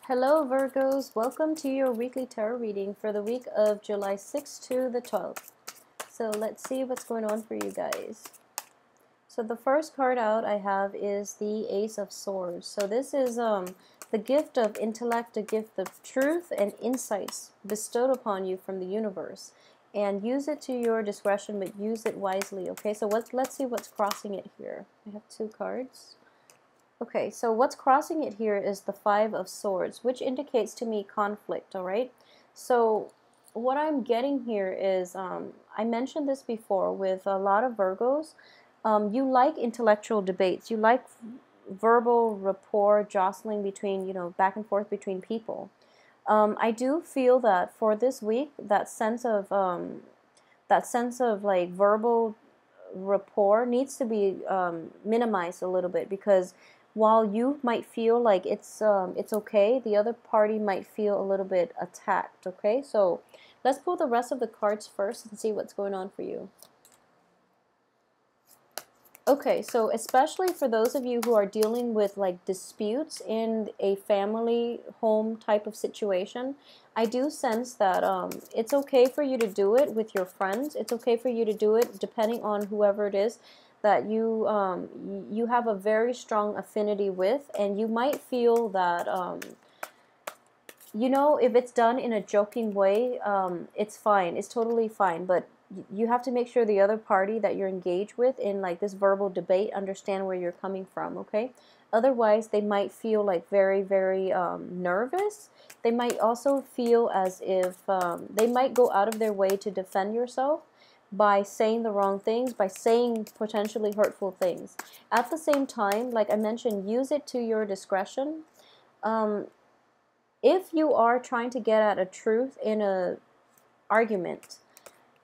Hello Virgos, welcome to your weekly tarot reading for the week of July 6th to the 12th. So let's see what's going on for you guys. So the first card out I have is the Ace of Swords. So this is the gift of intellect, a gift of truth and insights bestowed upon you from the universe. And use it to your discretion, but use it wisely, okay? So let's see what's crossing it here. I have two cards. Okay, so what's crossing it here is the Five of Swords, which indicates to me conflict, all right? So what I'm getting here is, I mentioned this before with a lot of Virgos, you like intellectual debates. You like verbal rapport, jostling between, back and forth between people. I do feel that for this week, that sense of like verbal rapport needs to be minimized a little bit, because while you might feel like it's okay, the other party might feel a little bit attacked. Okay, so let's pull the rest of the cards first and see what's going on for you. Okay, so especially for those of you who are dealing with like disputes in a family home type of situation, I do sense that it's okay for you to do it with your friends. It's okay for you to do it depending on whoever it is that you have a very strong affinity with, and you might feel that if it's done in a joking way, it's fine. It's totally fine. But you have to make sure the other party that you're engaged with in like this verbal debate understand where you're coming from, okay? Otherwise, they might feel like very, very nervous. They might also feel as if they might go out of their way to defend yourself by saying the wrong things, by saying potentially hurtful things. At the same time, like I mentioned, use it to your discretion. If you are trying to get at a truth in a argument,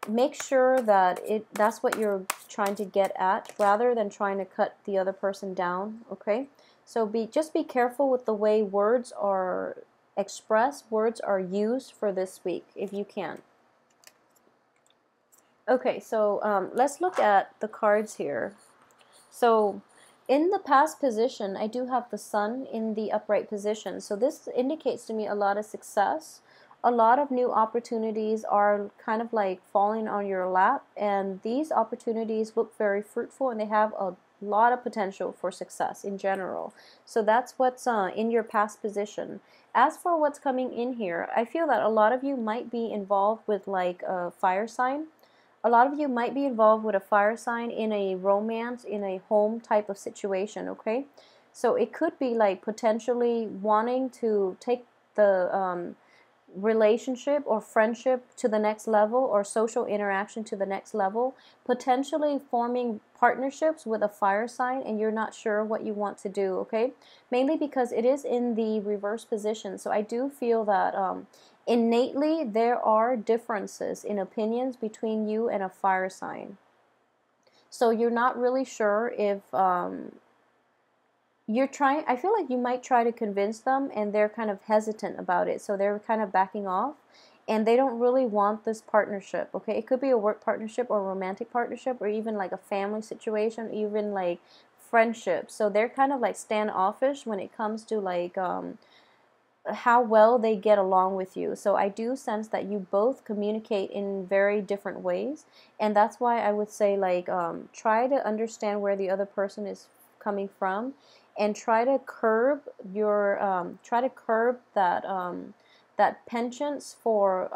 make sure that that's what you're trying to get at, rather than trying to cut the other person down, okay? So just be careful with the way words are expressed, words are used for this week, if you can. Okay, so let's look at the cards here. So in the past position, I do have the Sun in the upright position. So this indicates to me a lot of success. A lot of new opportunities are kind of like falling on your lap, and these opportunities look very fruitful, and they have a lot of potential for success in general. So that's what's in your past position. As for what's coming in here, I feel that a lot of you might be involved with like a fire sign. A lot of you might be involved with a fire sign in a romance, in a home type of situation, okay? So it could be like potentially wanting to take the relationship or friendship to the next level, or social interaction to the next level, potentially forming partnerships with a fire sign, and you're not sure what you want to do, okay? Mainly because it is in the reverse position. So I do feel that innately there are differences in opinions between you and a fire sign. So you're not really sure if I feel like you might try to convince them, and they're kind of hesitant about it. So they're kind of backing off, and they don't really want this partnership, okay? It could be a work partnership or a romantic partnership, or even like a family situation, even like friendship. So they're kind of like standoffish when it comes to like how well they get along with you. So I do sense that you both communicate in very different ways, and that's why I would say like try to understand where the other person is coming from, and try to curb that that penchant for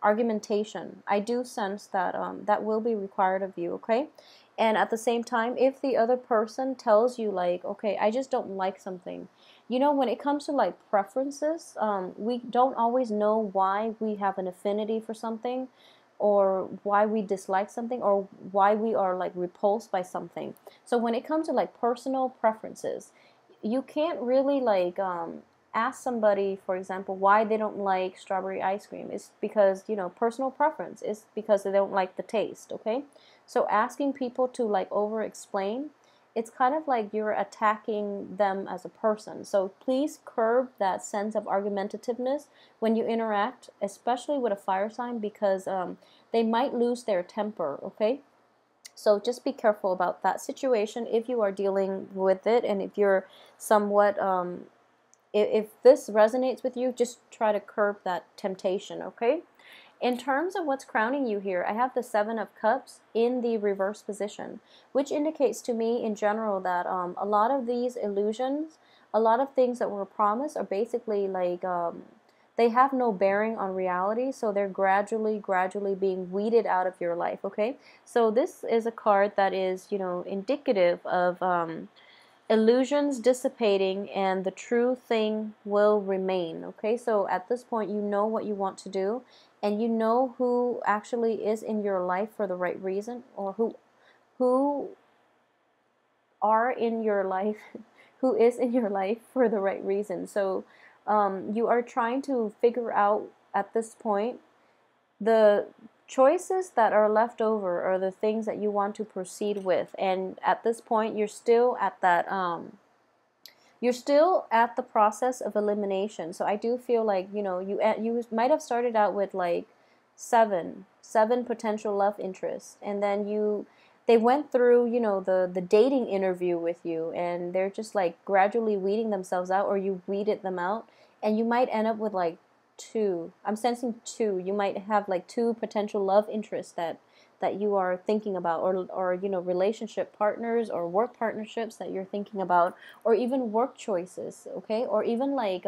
argumentation. I do sense that that will be required of you, okay? And at the same time, if the other person tells you like, okay, I just don't like something, when it comes to like preferences, we don't always know why we have an affinity for something, or why we dislike something, or why we are like repulsed by something. So when it comes to like personal preferences, you can't really like ask somebody, for example, why they don't like strawberry ice cream. It's because, personal preference. It's because they don't like the taste, okay? So asking people to like over explain, it's kind of like you're attacking them as a person. So please curb that sense of argumentativeness when you interact, especially with a fire sign, because they might lose their temper, okay? So just be careful about that situation if you are dealing with it, and if you're somewhat if this resonates with you, just try to curb that temptation, okay? In terms of what's crowning you here, I have the Seven of Cups in the reverse position, which indicates to me in general that a lot of these illusions, a lot of things that were promised are basically like they have no bearing on reality, so they're gradually being weeded out of your life, okay? So this is a card that is, you know, indicative of illusions dissipating and the true thing will remain, okay? So at this point, you know what you want to do, and you know who actually is in your life for the right reason, or who are in your life, who is in your life for the right reason. So you are trying to figure out at this point the choices that are left over are the things that you want to proceed with. And at this point, you're still at that you're still at the process of elimination. So I do feel like, you know, you might have started out with like seven potential love interests, and then they went through, you know, the dating interview with you, and they're just like gradually weeding themselves out, or you weeded them out, and you might end up with like two. I'm sensing two. You might have like two potential love interests that you are thinking about, or you know, relationship partners or work partnerships that you're thinking about, or even work choices, okay? Or even like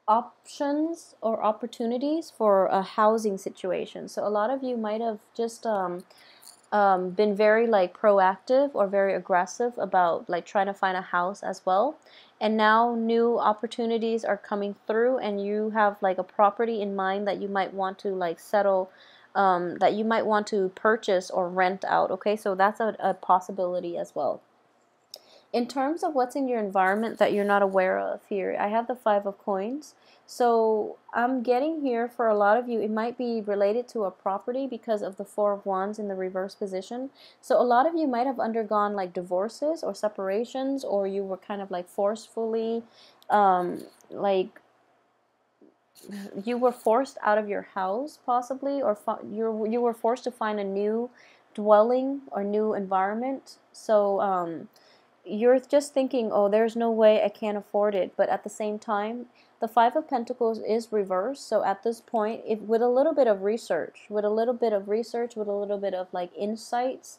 options or opportunities for a housing situation. So a lot of you might have just been very like proactive or very aggressive about like trying to find a house as well, and now new opportunities are coming through, and you have like a property in mind that you might want to like settle, that you might want to purchase or rent out, okay? So that's a possibility as well. In terms of what's in your environment that you're not aware of here, I have the Five of Coins. So I'm getting here for a lot of you, it might be related to a property because of the Four of Wands in the reverse position. So a lot of you might have undergone like divorces or separations, or you were kind of like forcefully, like you were forced out of your house possibly, or you were forced to find a new dwelling or new environment. So you're just thinking, oh, there's no way, I can't afford it. But at the same time, the Five of Pentacles is reversed. So at this point, with a little bit of research, with a little bit of like insights,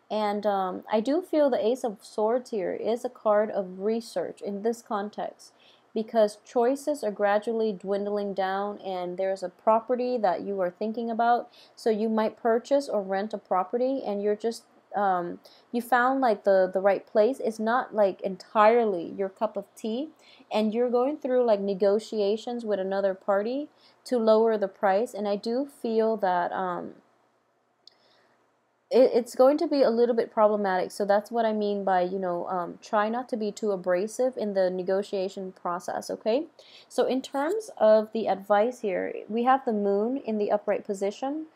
and I do feel the Ace of Swords here is a card of research in this context, because choices are gradually dwindling down, and there's a property that you are thinking about. So you might purchase or rent a property, and you're just you found like the right place. It's not like entirely your cup of tea, and you're going through like negotiations with another party to lower the price. And I do feel that it's going to be a little bit problematic. So that's what I mean by, you know, try not to be too abrasive in the negotiation process, okay? So in terms of the advice here, we have the Moon in the upright position.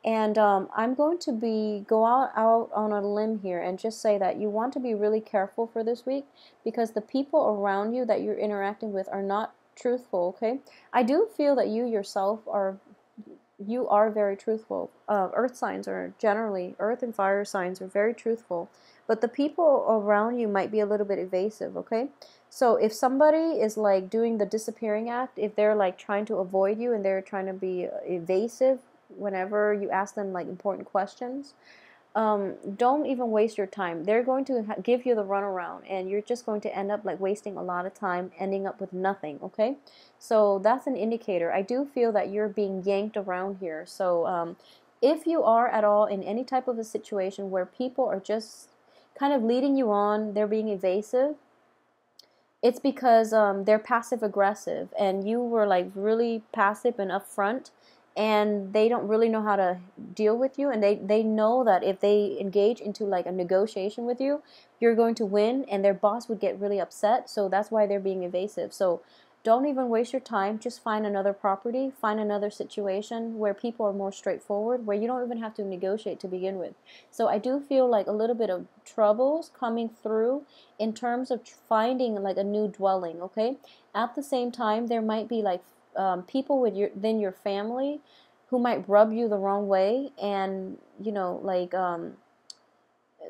And I'm going to go out on a limb here and just say that you want to be really careful for this week, because the people around you that you're interacting with are not truthful, okay? I do feel that you yourself are very truthful. Earth signs are generally, earth and fire signs are very truthful, but the people around you might be a little bit evasive, okay? So if somebody is like doing the disappearing act, if they're like trying to avoid you and they're trying to be evasive whenever you ask them like important questions, don't even waste your time. They're going to give you the runaround, and you're just going to end up like wasting a lot of time, ending up with nothing, okay? So that's an indicator. I do feel that you're being yanked around here. So if you are at all in any type of a situation where people are just kind of leading you on, they're being evasive, it's because they're passive aggressive, and you were like really passive and upfront, and they don't really know how to deal with you, and they know that if they engage into like a negotiation with you, you're going to win, and their boss would get really upset. So that's why they're being evasive. So don't even waste your time. Just find another property, find another situation where people are more straightforward, where you don't even have to negotiate to begin with. So I do feel like a little bit of troubles coming through in terms of finding like a new dwelling, okay? At the same time, there might be like people within your family who might rub you the wrong way, and you know, like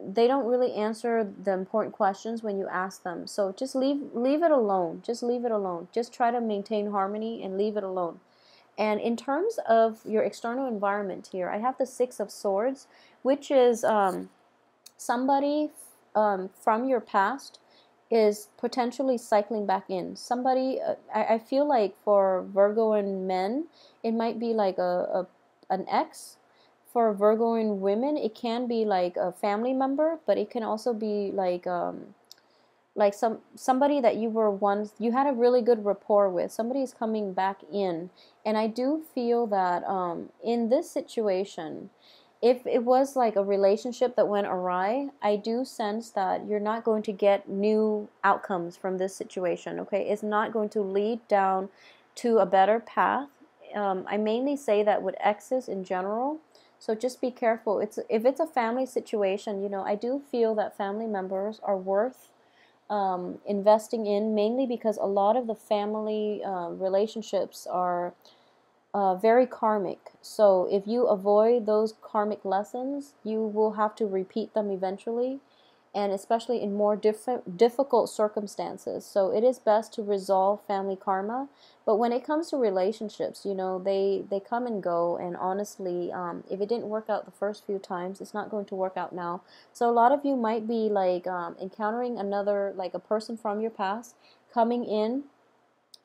they don't really answer the important questions when you ask them. So just leave it alone. Just leave it alone. Just try to maintain harmony and leave it alone. And in terms of your external environment here, I have the Six of Swords, which is somebody from your past is potentially cycling back in. Somebody, I feel like for Virgoan men, it might be like an ex. For Virgoan women, it can be like a family member, but it can also be like somebody that you were once, you had a really good rapport with. Somebody is coming back in, and I do feel that in this situation, if it was like a relationship that went awry, I do sense that you're not going to get new outcomes from this situation. Okay, it's not going to lead down to a better path. I mainly say that with exes in general. So just be careful. If it's a family situation, you know, I do feel that family members are worth investing in, mainly because a lot of the family relationships are very karmic. So if you avoid those karmic lessons, you will have to repeat them eventually, and especially in more difficult circumstances. So it is best to resolve family karma. But when it comes to relationships, you know, they come and go. And honestly, if it didn't work out the first few times, it's not going to work out now. So a lot of you might be like encountering another, like a person from your past coming in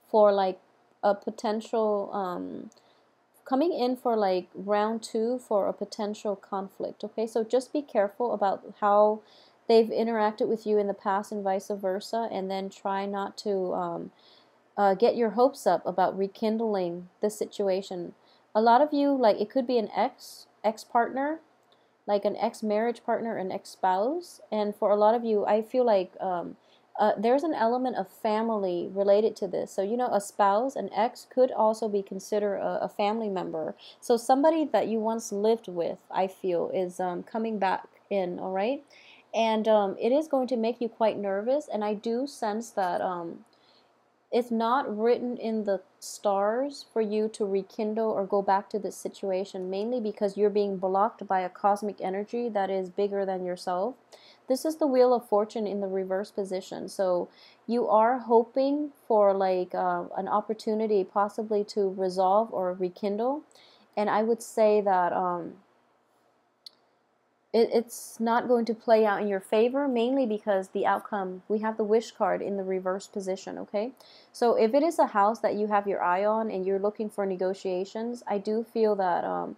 for like a potential coming in for like round two for a potential conflict. Okay, so just be careful about how they've interacted with you in the past and vice versa, and then try not to get your hopes up about rekindling this situation. A lot of you, like, it could be an ex partner, like an ex marriage partner, an ex spouse, and for a lot of you, I feel like there's an element of family related to this. So, you know, a spouse, an ex, could also be considered a family member. So somebody that you once lived with, I feel, is coming back in, all right? And it is going to make you quite nervous, and I do sense that it's not written in the stars for you to rekindle or go back to this situation, mainly because you're being blocked by a cosmic energy that is bigger than yourself. This is the Wheel of Fortune in the reverse position. So you are hoping for like an opportunity possibly to resolve or rekindle. And I would say that it's not going to play out in your favor, mainly because the outcome, we have the Wish card in the reverse position, okay? So if it is a house that you have your eye on and you're looking for negotiations, I do feel that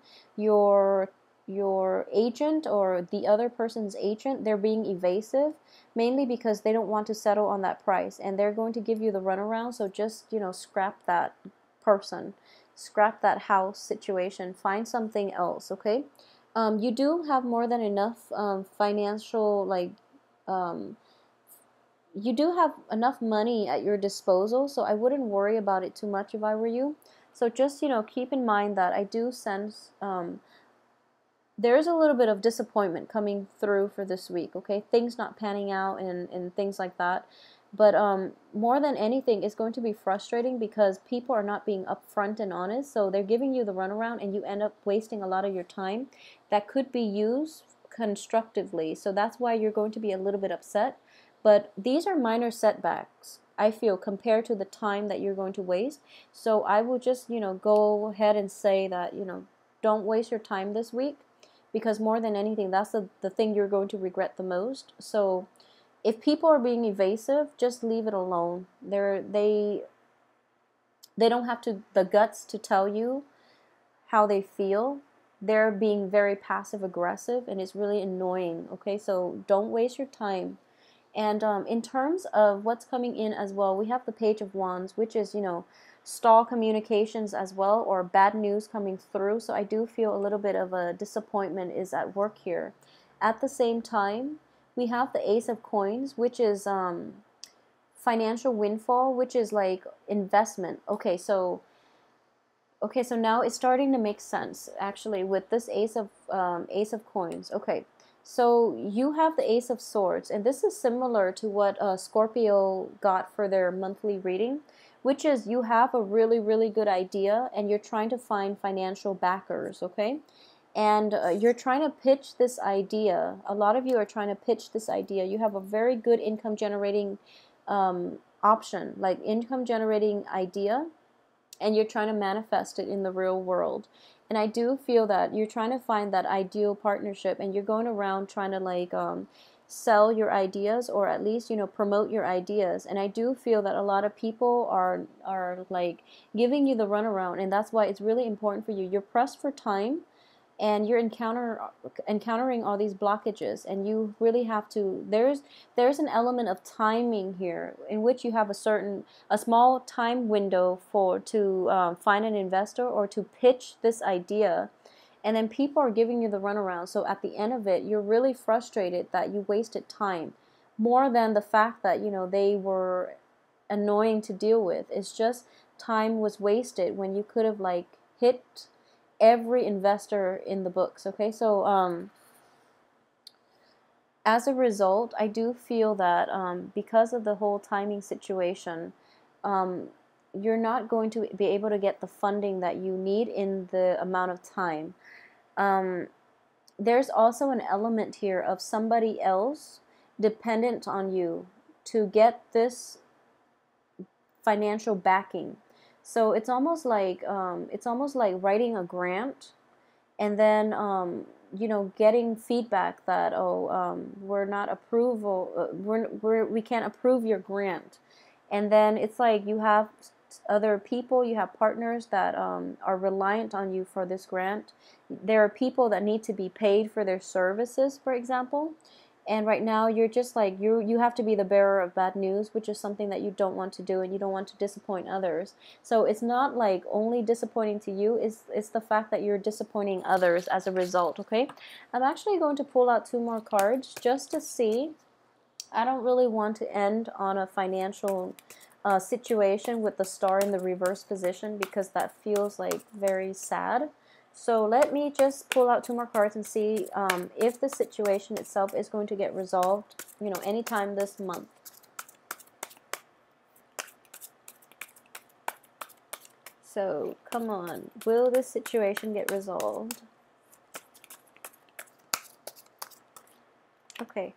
your agent or the other person's agent, they're being evasive, mainly because they don't want to settle on that price, and they're going to give you the runaround. So just, you know, scrap that person, scrap that house situation, find something else, okay? You do have more than enough financial, like, um, you do have enough money at your disposal, so I wouldn't worry about it too much if I were you. So just, you know, keep in mind that I do sense there's a little bit of disappointment coming through for this week, okay? Things not panning out and things like that. But more than anything, it's going to be frustrating because people are not being upfront and honest. So they're giving you the runaround, and you end up wasting a lot of your time that could be used constructively. So that's why you're going to be a little bit upset. But these are minor setbacks, I feel, compared to the time that you're going to waste. So I will just, you know, go ahead and say that, you know, don't waste your time this week, because more than anything, that's the thing you're going to regret the most. So if people are being evasive, just leave it alone. They don't have to the guts to tell you how they feel. They're being very passive aggressive, and it's really annoying. Okay, so don't waste your time. And in terms of what's coming in as well, we have the Page of Wands, which is, you know, stall communications as well, or bad news coming through. So I do feel a little bit of a disappointment is at work here. At the same time, we have the Ace of Coins, which is financial windfall, which is like investment. Okay, so now it's starting to make sense actually with this Ace of Coins. Okay, so you have the Ace of Swords, and this is similar to what Scorpio got for their monthly reading, which is you have a really, really good idea and you're trying to find financial backers, okay? and you're trying to pitch this idea. A lot of you are trying to pitch this idea. You have a very good income generating option, like income generating idea, and you're trying to manifest it in the real world. And I do feel that you're trying to find that ideal partnership, and you're going around trying to like sell your ideas, or at least, you know, promote your ideas. And I do feel that a lot of people are like giving you the runaround, and that's why it's really important for you. You're pressed for time, and you're encountering all these blockages, and you really have to, there's an element of timing here in which you have a small time window for to find an investor or to pitch this idea, and then people are giving you the runaround. So at the end of it, you're really frustrated that you wasted time, more than the fact that, you know, they were annoying to deal with. It's just time was wasted when you could have like hit every investor in the books. Okay, so as a result, I do feel that because of the whole timing situation, you're not going to be able to get the funding that you need in the amount of time. There's also an element here of somebody else dependent on you to get this financial backing. So it's almost like writing a grant, and then you know, getting feedback that, we're not approval, we can't approve your grant. And then it's like you have other people, you have partners that are reliant on you for this grant. There are people that need to be paid for their services, for example. And right now you're just like, you have to be the bearer of bad news, which is something that you don't want to do, and you don't want to disappoint others. So it's not like only disappointing to you, it's the fact that you're disappointing others as a result. Okay, I'm actually going to pull out 2 more cards just to see. I don't really want to end on a financial situation with the star in the reverse position, because that feels like very sad. So let me just pull out 2 more cards and see if the situation itself is going to get resolved, you know, anytime this month. So come on, will this situation get resolved? Okay.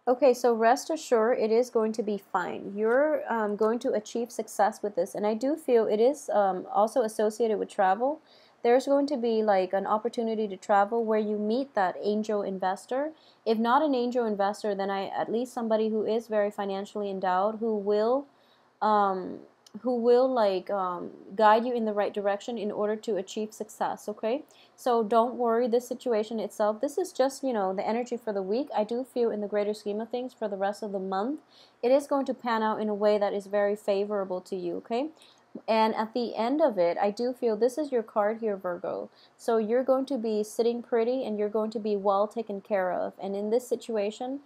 Okay, so rest assured, it is going to be fine. You're going to achieve success with this, and I do feel it is also associated with travel. There's going to be like an opportunity to travel where you meet that angel investor. If not an angel investor, then at least somebody who is very financially endowed, um, who will like guide you in the right direction in order to achieve success. Okay, so don't worry, this situation itself, this is just, you know, the energy for the week. I do feel in the greater scheme of things for the rest of the month, it is going to pan out in a way that is very favorable to you. Okay, and at the end of it, I do feel this is your card here, Virgo. So you're going to be sitting pretty, and you're going to be well taken care of. And in this situation,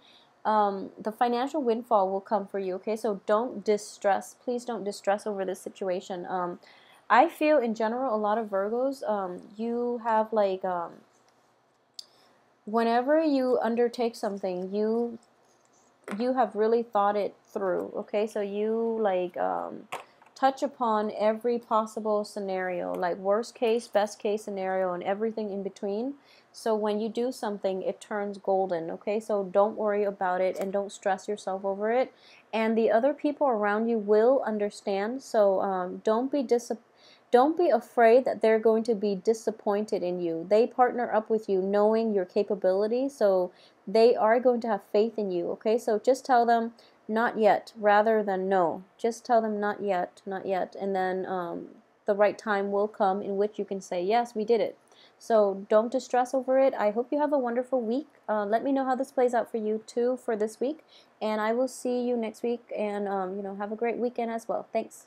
the financial windfall will come for you. Okay, so don't distress. Please don't distress over this situation. I feel in general, a lot of Virgos, you have like, whenever you undertake something, you have really thought it through. Okay, so you like touch upon every possible scenario, like worst case, best case scenario, and everything in between. So when you do something, it turns golden. Okay, so don't worry about it, and don't stress yourself over it. And the other people around you will understand. So don't be afraid that they're going to be disappointed in you. They partner up with you knowing your capability, so they are going to have faith in you. Okay, so just tell them not yet rather than no. Just tell them not yet, not yet, and then the right time will come in which you can say, yes, we did it. So don't distress over it. I hope you have a wonderful week. Let me know how this plays out for you too for this week, and I will see you next week. And you know, have a great weekend as well. Thanks.